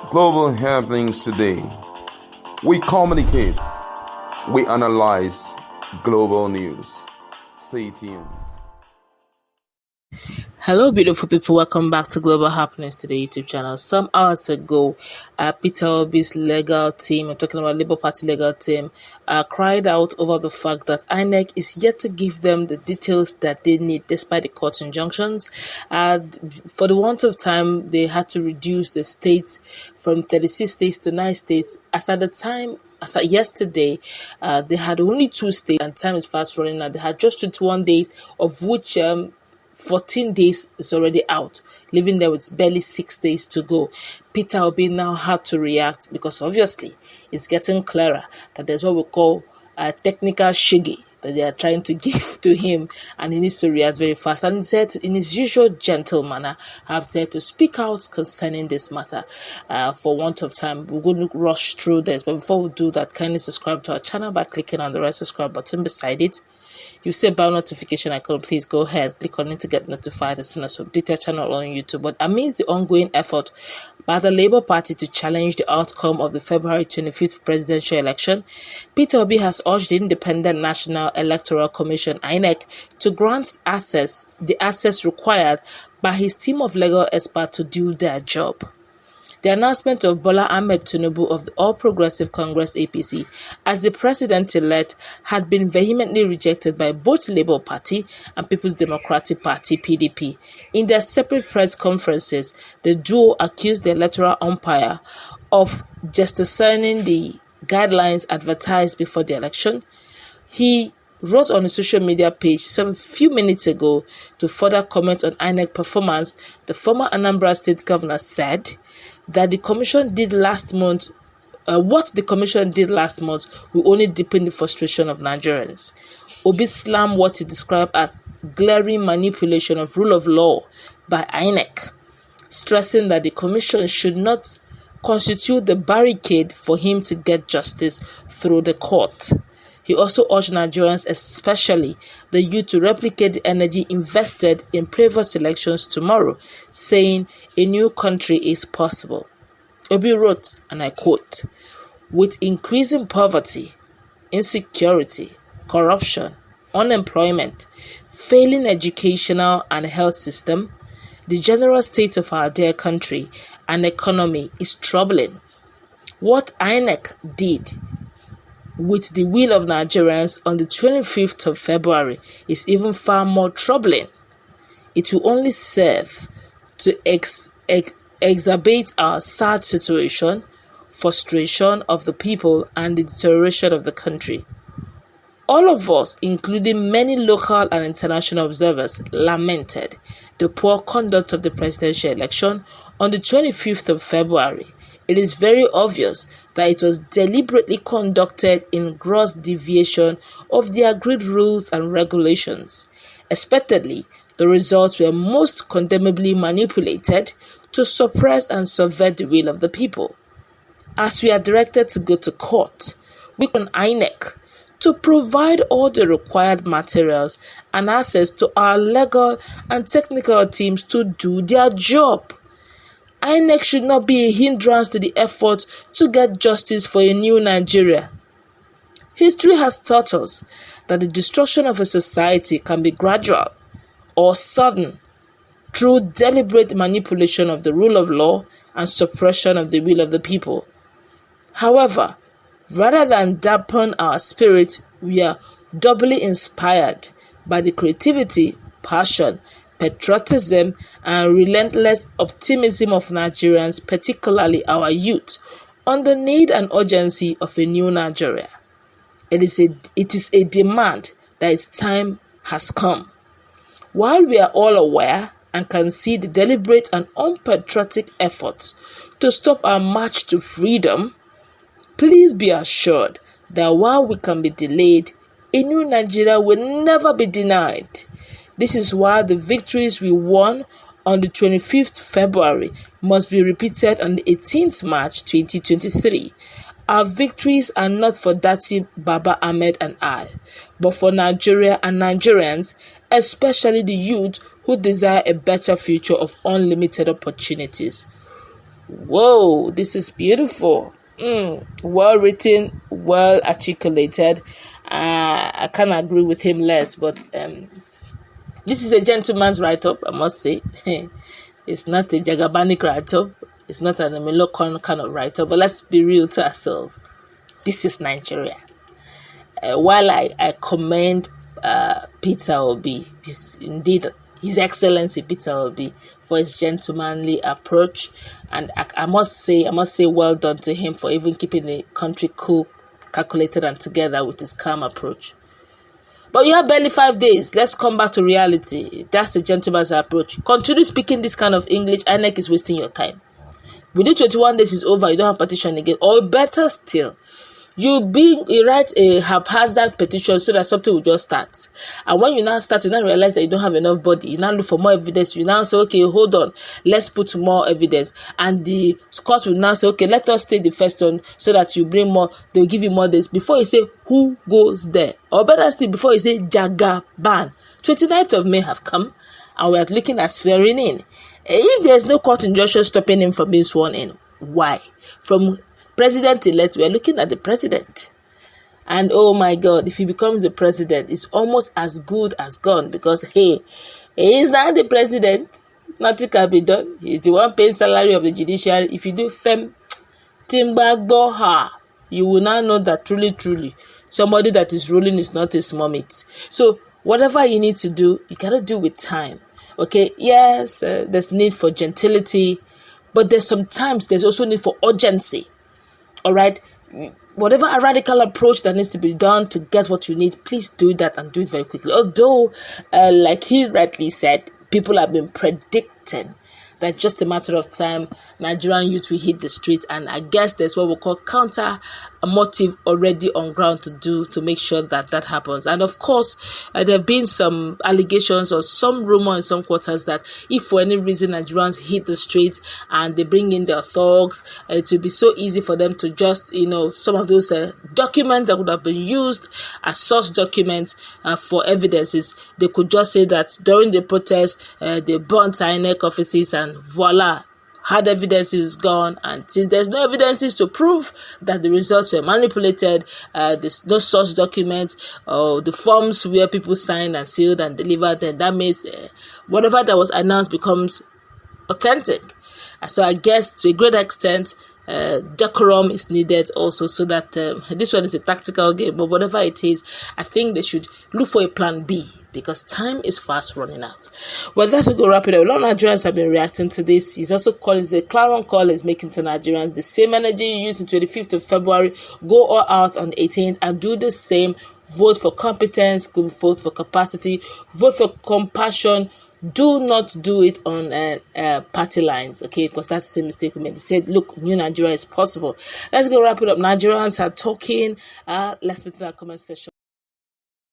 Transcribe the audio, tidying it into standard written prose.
Global happenings today. We communicate, we analyze global news. Stay tuned. Hello, beautiful people. Welcome back to Global Happenings to the YouTube channel. Some hours ago, Peter Obi's legal team, I'm talking about Labour Party legal team, cried out over the fact that Inec is yet to give them the details that they need despite the court injunctions. For the want of time, they had to reduce the states from 36 states to 9 states. As at yesterday, they had only 2 states, and time is fast running now. They had just 21 days, of which 14 days is already out, leaving them with barely 6 days to go. Peter Obi now had to react because obviously it's getting clearer that there's what we call a technical shiggy that they are trying to give to him, and he needs to react very fast. And he said, in his usual gentle manner, I have said to speak out concerning this matter. For want of time, we're going to rush through this, but before we do that, kindly subscribe to our channel by clicking on the red subscribe button beside it. You see a bell notification icon, please go ahead, click on it to get notified as soon as we update our channel on YouTube. But amidst the ongoing effort by the Labour Party to challenge the outcome of the February 25th presidential election, Peter Obi has urged the Independent National Electoral Commission, Inec, to grant the access required by his team of legal experts to do their job. The announcement of BOLA Tinubu of the All Progressive Congress APC as the president-elect had been vehemently rejected by both Labour Party and People's Democratic Party PDP. In their separate press conferences, the duo accused the electoral umpire of justifying the guidelines advertised before the election. He wrote on his social media page some few minutes ago to further comment on INEC performance. The former Anambra State governor said that what the commission did last month will only deepen the frustration of Nigerians. Obi slammed what he described as glaring manipulation of rule of law by INEC, stressing that the commission should not constitute the barricade for him to get justice through the court. He also urged Nigerians, especially the youth, to replicate the energy invested in previous elections tomorrow, saying a new country is possible. Obi wrote, and I quote, "With increasing poverty, insecurity, corruption, unemployment, failing educational and health system, the general state of our dear country and economy is troubling. What INEC did with the will of Nigerians on the 25th of February is even far more troubling. It will only serve to exacerbate our sad situation, frustration of the people, and the deterioration of the country. All of us, including many local and international observers, lamented the poor conduct of the presidential election on the 25th of February. It is very obvious that it was deliberately conducted in gross deviation of the agreed rules and regulations. Expectedly, the results were most condemnably manipulated to suppress and subvert the will of the people. As we are directed to go to court, we can INEC to provide all the required materials and access to our legal and technical teams to do their job. INEC should not be a hindrance to the effort to get justice for a new Nigeria. History has taught us that the destruction of a society can be gradual or sudden through deliberate manipulation of the rule of law and suppression of the will of the people. However, rather than dampen our spirit, we are doubly inspired by the creativity, passion, patriotism, and relentless optimism of Nigerians, particularly our youth, on the need and urgency of a new Nigeria. It is a demand that its time has come. While we are all aware and can see the deliberate and unpatriotic efforts to stop our march to freedom, please be assured that while we can be delayed, a new Nigeria will never be denied. This is why the victories we won on the 25th February must be repeated on the 18th March 2023. Our victories are not for Dati, Baba Ahmed and I, but for Nigeria and Nigerians, especially the youth who desire a better future of unlimited opportunities. Whoa, this is beautiful. Well written, well articulated. I can't agree with him less, but this is a gentleman's write-up, I must say. It's not a Jagabanic write-up. It's not an Emilokon kind of write-up, but let's be real to ourselves. This is Nigeria. While I commend Peter Obi, indeed His Excellency Peter Obi, for his gentlemanly approach, and I must say well done to him for even keeping the country cool, calculated, and together with his calm approach. But you have barely 5 days. Let's come back to reality. That's a gentleman's approach. Continue speaking this kind of English. Inec is wasting your time. Within 21 days is over. You don't have petition again. Or better still, you write a haphazard petition so that something will just start. And when you now start, you now realize that you don't have enough body. You now look for more evidence. You now say, okay, hold on, let's put more evidence. And the court will now say, okay, let us take the first one so that you bring more. They'll give you more days. Before you say, who goes there? Or better still, before you say, Jagaban. 29th of May have come, and we are looking at swearing in. If there's no court injunction stopping him from being sworn in, why? From President-elect, we are looking at the president. And oh my God, if he becomes the president, it's almost as good as gone, because hey, he is now the president. Nothing can be done. He's the one paying salary of the judiciary. If you do Timbagboha, you will now know that truly, somebody that is ruling is not a small meat. So whatever you need to do, you gotta do with time. Okay, yes, there's need for gentility, but there's also need for urgency. All right, whatever a radical approach that needs to be done to get what you need, please do that and do it very quickly. Although, like he rightly said, people have been predicting that just a matter of time, Nigerian youth will hit the street, and I guess there's what we call counter motive already on ground to make sure that happens. And of course, there have been some allegations or some rumor in some quarters that if for any reason Nigerians hit the street and they bring in their thugs, it will be so easy for them to just, some of those documents that would have been used as source documents for evidences, they could just say that during the protest, they burnt Inec offices and voila, hard evidence is gone. And since there's no evidences to prove that the results were manipulated, there's no source documents or the forms where people signed and sealed and delivered, then that means whatever that was announced becomes authentic. So I guess to a great extent, decorum is needed also, so that this one is a tactical game, but whatever it is, I think they should look for a plan B, because time is fast running out. Well, that's what we'll wrap it up. A lot of Nigerians have been reacting to this. He's also calling a clarion call is making to Nigerians. The same energy you used on 25th of February, go all out on the 18th and do the same. Vote for competence, vote for capacity, vote for compassion. Do not do it on party lines, okay? Because that's the same mistake we made. They said, look, new Nigeria is possible. Let's go wrap it up. Nigerians are talking. Let's put in our comment section.